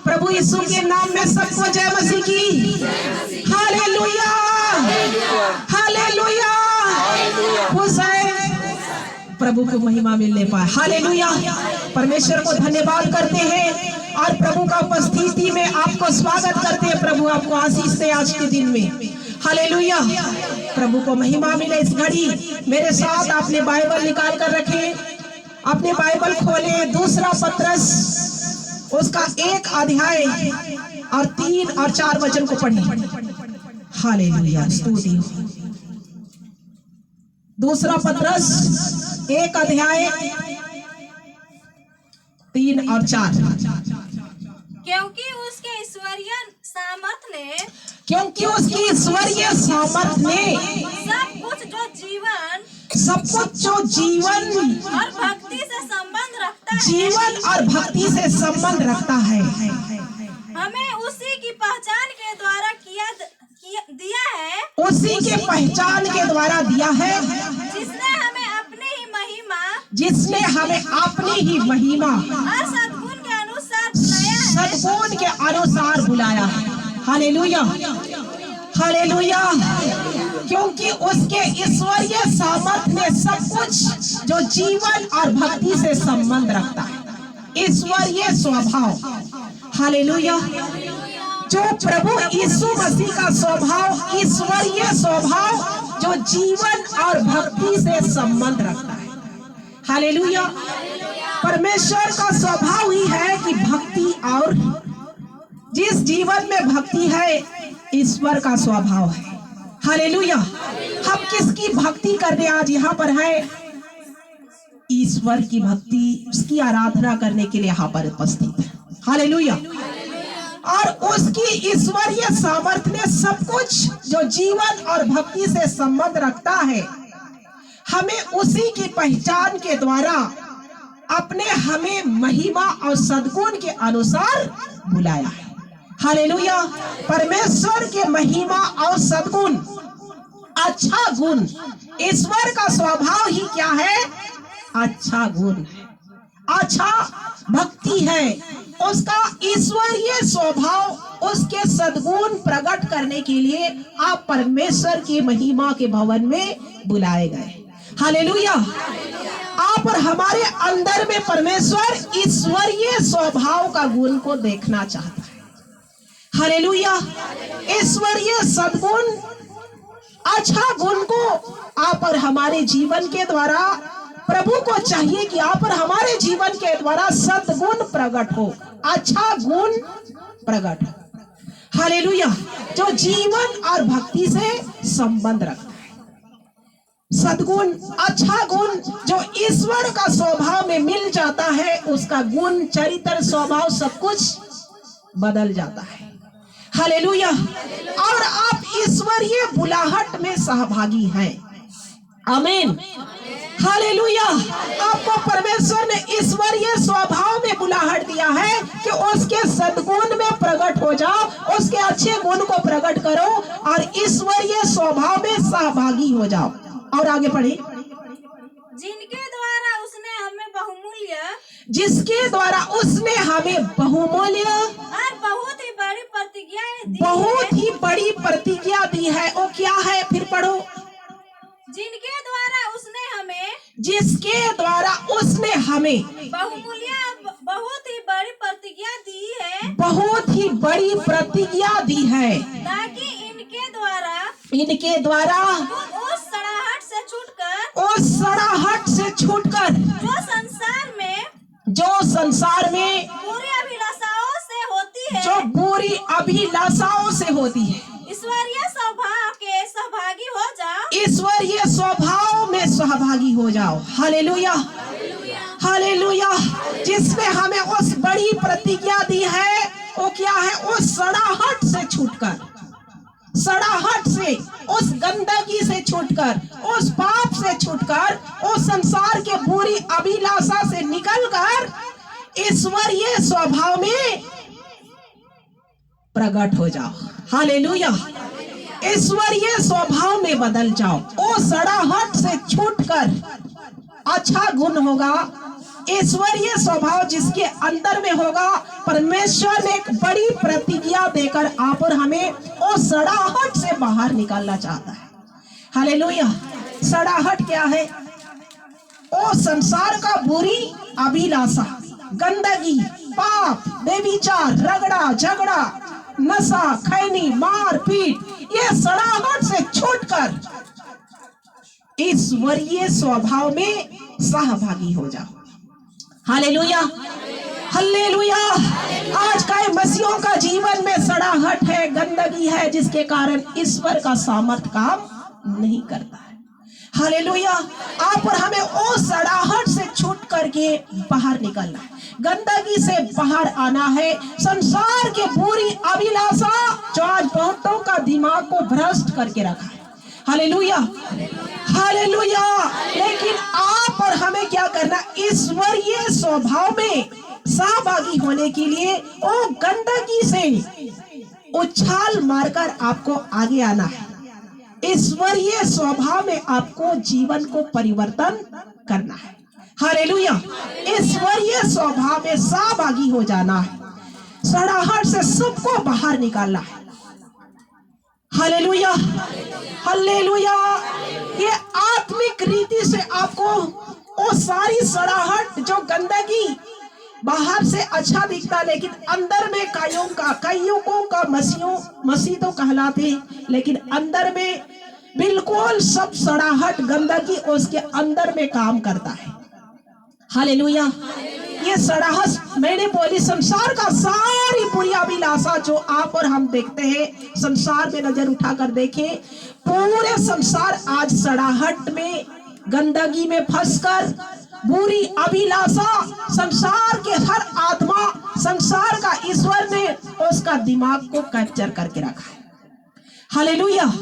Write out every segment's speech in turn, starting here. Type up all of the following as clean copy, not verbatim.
प्रभु यीशु के नाम में सबको जय मसीह की। Hallelujah, hallelujah. खुश है, प्रभु को महिमा मिलने पाए। हालेलुया, परमेश्वर को धन्यवाद करते हैं और प्रभु का उपस्थिति में आपको स्वागत करते हैं। प्रभु आपको आशीष दे आज के दिन में। हालेलुया, प्रभु को महिमा मिले। इस घड़ी मेरे साथ आपने बाइबल निकाल कर रखे, अपने बाइबल खोले, दूसरा पत्रस उसका 1 अध्याय और 3 और 4 वचन को पढ़े। हालेलुया, स्तुति। दूसरा पत्रस 1 अध्याय 3 और 4। क्योंकि उसके ईश्वरीय सामर्थ ने क्योंकि उसकी ईश्वरीय सामर्थ ने सब कुछ जो जीवन और भक्ति से संबंध रखता है, जीवन और भक्ति से संबंध रखता है, हमें उसी की पहचान के द्वारा दिया है, उसी के पहचान के द्वारा दिया है, जिसने हमें अपनी ही महिमा और सद्गुण के अनुसार बुलाया है। सद्गुण के अनुसार बुलाया है। Hallelujah, hallelujah. क्योंकि उसके ईश्वरीय सामर्थ ने सब कुछ जो जीवन और भक्ति से संबंध रखता है, ईश्वरीय स्वभाव। हालेलुया, जो प्रभु यीशु मसीह का स्वभाव, ईश्वरीय स्वभाव जो जीवन और भक्ति से संबंध रखता है। हालेलुया, परमेश्वर का स्वभाव ही है कि भक्ति, और जिस जीवन में भक्ति है ईश्वर का स्वभाव है। हालेलुया, हम किसकी भक्ति करने आज यहाँ पर है? ईश्वर की भक्ति, उसकी आराधना करने के लिए यहाँ पर उपस्थित है। हालेलुया, और उसकी ईश्वरीय सामर्थ्य ने सब कुछ जो जीवन और भक्ति से संबंध रखता है, हमें उसी की पहचान के द्वारा हमें महिमा और सद्गुण के अनुसार बुलाया है। हालेलुया, परमेश्वर के महिमा और सद्गुण, अच्छा गुण। ईश्वर का स्वभाव ही क्या है? अच्छा गुण है, अच्छा भक्ति है। उसका ईश्वरीय स्वभाव, उसके सद्गुण प्रकट करने के लिए आप परमेश्वर की महिमा के भवन में बुलाए गए। हालेलुया, आप और हमारे अंदर में परमेश्वर ईश्वरीय स्वभाव का गुण को देखना चाहता है। हालेलुया, ईश्वरीय सद्गुण, अच्छा गुण को आप और हमारे जीवन के द्वारा, प्रभु को चाहिए कि आप और हमारे जीवन के द्वारा सद्गुण प्रकट हो, अच्छा गुण प्रकट हो। हालेलुया, जो जीवन और भक्ति से संबंध रखता है। सद्गुण, अच्छा गुण जो ईश्वर का स्वभाव में मिल जाता है, उसका गुण, चरित्र, स्वभाव सब कुछ बदल जाता है। हालेलुया, और आप ईश्वरीय बुलाहट में सहभागी हैं। आमीन, हालेलुया। आपको परमेश्वर ने ईश्वरीय स्वभाव में बुलाहट दिया है कि उसके सद्गुण में प्रकट हो जाओ, उसके अच्छे गुण को प्रकट करो और ईश्वरीय स्वभाव में सहभागी हो जाओ। और आगे पढ़े। जिसके द्वारा उसने हमें बहुमूल्य और बहुत ही बड़ी प्रतिज्ञा दी है। वो क्या है? फिर पढ़ो। जिसके द्वारा उसने हमें बहुमूल्य बहुत ही बड़ी प्रतिज्ञा दी है, बहुत ही बड़ी प्रतिज्ञा दी है, ताकि इनके द्वारा उस सड़ाहट से छूटकर जो संसार में बुरी अभिलाषाओं से होती है, जो बुरी अभिलाषाओं से होती है, ईश्वरीय स्वभाव के सहभागी हो जाओ, ईश्वरीय स्वभाव में सहभागी हो जाओ। Hallelujah, hallelujah. जिसने हमें उस बड़ी प्रतिज्ञा दी है, वो क्या है? उस सड़ाहट से छूटकर, सड़ाहट से, उस गंदगी से छूटकर, उस पाप से छूटकर, उस संसार के बुरी अभिलाषा से निकलकर ईश्वरीय स्वभाव में प्रकट हो जाओ। हालेलुया, ईश्वरीय स्वभाव में बदल जाओ। वो सड़ाहट से छूटकर अच्छा गुण होगा, ईश्वरीय स्वभाव जिसके अंदर में होगा, परमेश्वर ने एक बड़ी प्रतिज्ञा देकर आप और हमें वो सड़ाहट से बाहर निकालना चाहता है। हालेलुया। सड़ाहट क्या है? वो संसार का बुरी अभिलाषा, गंदगी, पाप, बेविचार, रगड़ा झगड़ा, नशा, खैनी, मार पीट, ये सड़ाहट से छूटकर ईश्वरीय स्वभाव में सहभागी हो जाओ। Hallelujah, hallelujah. आज का मसीहों का जीवन में सड़ाहट है, गंदगी है, जिसके कारण ईश्वर का सामर्थ काम नहीं करता है। हालेलुया। आप और हमें वो सड़ाहट से छूट करके बाहर निकलना है, गंदगी से बाहर आना है। संसार के बुरी अभिलाषा जो आज बहुतों का दिमाग को भ्रष्ट करके रखा है। Hallelujah, hallelujah. लेकिन आप और हमें क्या करना? ईश्वरीय स्वभाव में सहभागी होने के लिए वो गंदगी से उछाल मारकर आपको आगे आना है। ईश्वरीय स्वभाव में आपको जीवन को परिवर्तन करना है। हालेलुया। ईश्वरीय स्वभाव में सहभागी हो जाना है, सड़ाहट से सबको बाहर निकालना है। Hallelujah, hallelujah. ये आत्मिक रीति से आपको वो सारी सड़ाहट, जो गंदगी बाहर से अच्छा दिखता लेकिन अंदर में कईयों का मसीह तो कहलाते, लेकिन अंदर में बिल्कुल सब सड़ाहट गंदगी उसके अंदर में काम करता है। हालेलुया। ये सड़ाहट मैंने बोली, संसार का सारी बुरी अभिलाषा जो आप और हम देखते हैं, संसार में नजर उठाकर देखें, पूरे संसार आज सड़ाहट में, गंदगी में फंसकर, बुरी अभिलाषा, संसार के हर आत्मा, संसार का ईश्वर ने उसका दिमाग को कैप्चर करके रखा है। हालेलुया।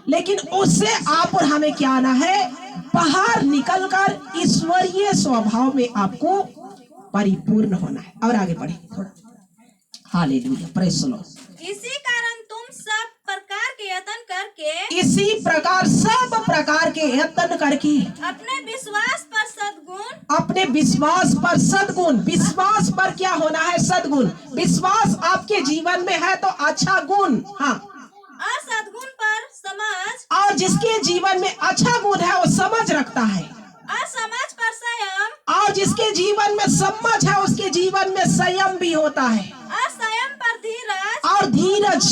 लेकिन उससे आप और हमें क्या आना है? बाहर निकलकर ईश्वरीय स्वभाव में आपको परिपूर्ण होना है। और आगे बढ़े थोड़ा। Hallelujah, praise the Lord. इसी कारण तुम सब प्रकार के यत्न करके, इसी प्रकार सब प्रकार के यत्न करके, अपने विश्वास पर सद्गुण, अपने विश्वास पर सद्गुण, विश्वास पर क्या होना है? सद्गुण। विश्वास आपके जीवन में है तो अच्छा गुण, हाँ, और सद्गुण पर समझ, और जिसके जीवन में अच्छा गुण है वो समझ रखता है, और समझ पर संयम, और जिसके जीवन में समझ है उसके जीवन में संयम भी होता है, और संयम पर धीरज, और धीरज,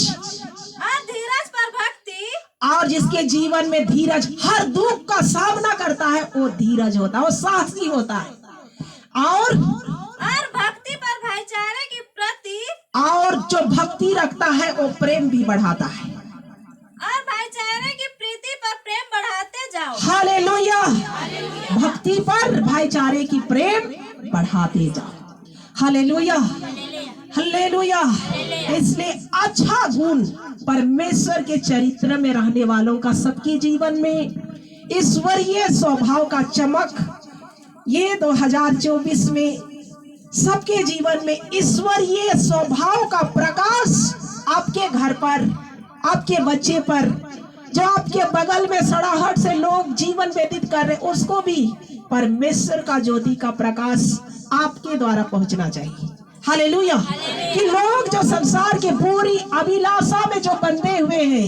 और धीरज पर भक्ति, और जिसके जीवन में धीरज, हर दुख का सामना करता है वो धीरज होता है, वो साहसी होता है, और भक्ति पर भाईचारे की प्रति, और जो भक्ति रखता है वो प्रेम भी बढ़ाता है, और भाईचारे की प्रीति पर प्रेम बढ़ाते जाओ। हालेलुया। भक्ति पर भाईचारे की प्रेम बढ़ाते जाओ। Hallelujah, hallelujah. इसलिए अच्छा गुण परमेश्वर के चरित्र में रहने वालों का सबके जीवन में ईश्वरीय स्वभाव का चमक, ये 2024 में सबके जीवन में ईश्वरीय स्वभाव का प्रकाश आपके घर पर, आपके बच्चे पर, जो आपके बगल में सड़ाहट से लोग जीवन व्यतीत कर रहे, उसको भी परमेश्वर का ज्योति का प्रकाश आपके द्वारा पहुंचना चाहिए। हालेलुया। कि लोग जो संसार के पूरी अभिलाषा में जो बंधे हुए हैं,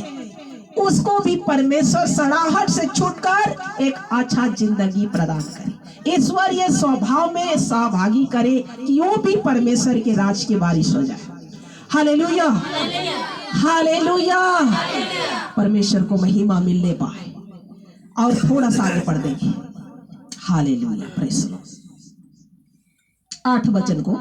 उसको भी परमेश्वर सड़ाहट से छूटकर एक अच्छा जिंदगी प्रदान करे, ईश्वरीय स्वभाव में सहभागी करे, कि वो भी परमेश्वर के राज की बारिश हो जाए। Hallelujah, hallelujah. परमेश्वर को महिमा मिलने पाए। और थोड़ा सा आगे पढ़ देंगे। Hallelujah, praise the Lord. 8 वचन को,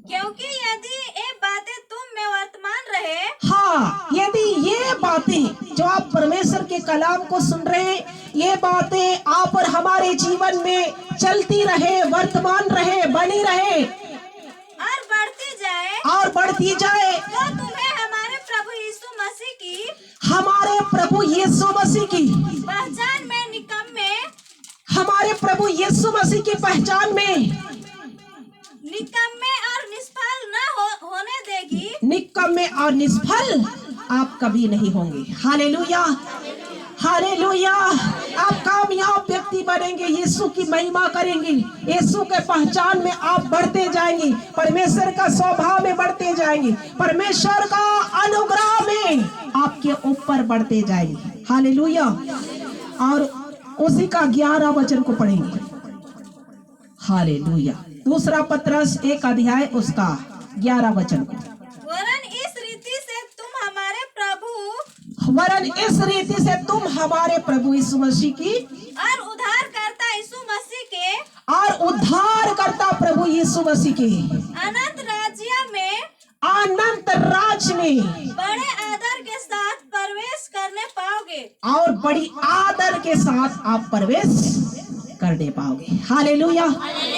क्योंकि यदि ये बातें तुम में वर्तमान रहे, हाँ, यदि ये बातें जो आप परमेश्वर के कलाम को सुन रहे हैं, ये बातें आप और हमारे जीवन में चलती रहे, वर्तमान रहे, बनी रहे और बढ़ती जाए, तो तुम्हें हमारे प्रभु यीशु मसीह की, हमारे प्रभु यीशु मसीह की पहचान में निकम्मे, हमारे प्रभु यीशु मसीह की पहचान में निकम्मे और निष्फल न होने देगी। निकम्मे और निष्फल आप कभी नहीं होंगे। Hallelujah, hallelujah. आप कामयाब व्यक्ति बनेंगे, यीशु की महिमा करेंगे, यीशु के पहचान में आप बढ़ते जाएंगे, परमेश्वर का स्वभाव में बढ़ते जाएंगे, परमेश्वर का अनुग्रह में आपके ऊपर बढ़ते जाएंगे। हालेलुया। और उसी का 11 वचन को पढ़ेंगे। हालेलुया। दूसरा पत्रस 1 अध्याय उसका 11 वचन को। वरन इस रीति से तुम हमारे प्रभु यीशु मसीह की और उद्धारकर्ता यीशु मसीह के प्रभु यीशु मसीह के अनंत राज्य में बड़े आदर के साथ प्रवेश करने पाओगे। और बड़ी आदर के साथ आप प्रवेश करने पाओगे। हालेलुया।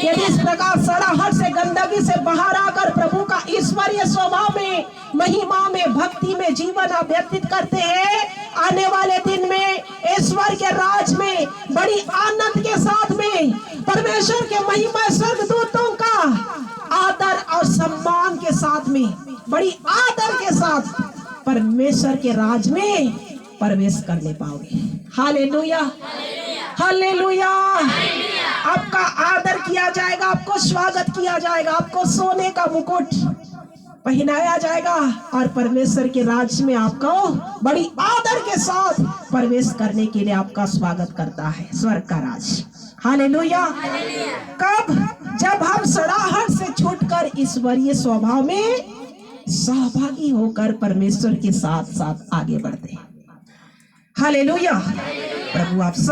यदि इस प्रकार सड़ाहट से, गंदगी से बाहर आकर प्रभु का ईश्वरीय स्वभाव में, महिमा में, भक्ति में जीवन आप व्यतीत करते हैं, आने वाले दिन में ईश्वर के राज में बड़ी आनंद के साथ में परमेश्वर के महिमा स्वर्गदूतों का आदर और सम्मान के साथ में, बड़ी आदर के साथ परमेश्वर के राज में प्रवेश करने पाओगे। Hallelujah, hallelujah. आपका आदर किया जाएगा, आपको स्वागत किया जाएगा, आपको सोने का मुकुट पहनाया जाएगा और परमेश्वर के राज्य में आपको बड़ी आदर के साथ प्रवेश करने के लिए आपका स्वागत करता है स्वर्ग का राज। हालेलुया। कब? जब हम सड़ाहट से छूटकर ईश्वरीय स्वभाव में सहभागी होकर परमेश्वर के साथ साथ आगे बढ़ते हैं। हालेलुया। प्रभु आप सब